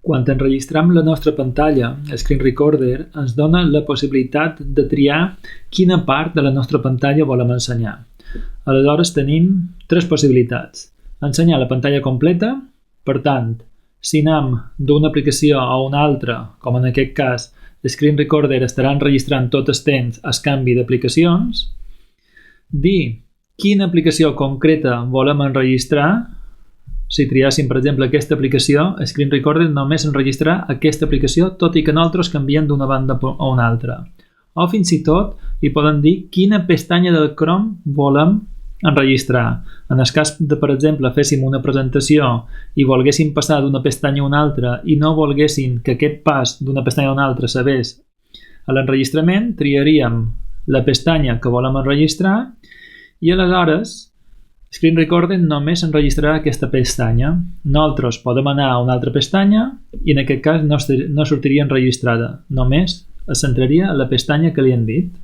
Quan enregistrem la nostra pantalla, el Screen Recorder ens dona la possibilitat de triar quina part de la nostra pantalla volem ensenyar. Aleshores tenim tres possibilitats. Ensenyar la pantalla completa, per tant, si anem d'una aplicació a una altra, com en aquest cas, el Screen Recorder estarà enregistrant tot el temps el canvi d'aplicacions. Dir quina aplicació concreta volem enregistrar. Si triéssim, per exemple, aquesta aplicació, el Screen Recorder només enregistrarà aquesta aplicació, tot i que nosaltres canviem d'una banda a una altra. O fins i tot li podem dir quina pestanya del Chrome volem enregistrar. En el cas de, per exemple, féssim una presentació i volguéssim passar d'una pestanya a una altra i no volguéssim que aquest pas d'una pestanya a una altra s'avés a l'enregistrament, triaríem la pestanya que volem enregistrar i aleshores Screen Recorder només enregistrarà aquesta pestanya. Nosaltres podem anar a una altra pestanya i en aquest cas no sortiria enregistrada, només es centraria a la pestanya que li hem dit.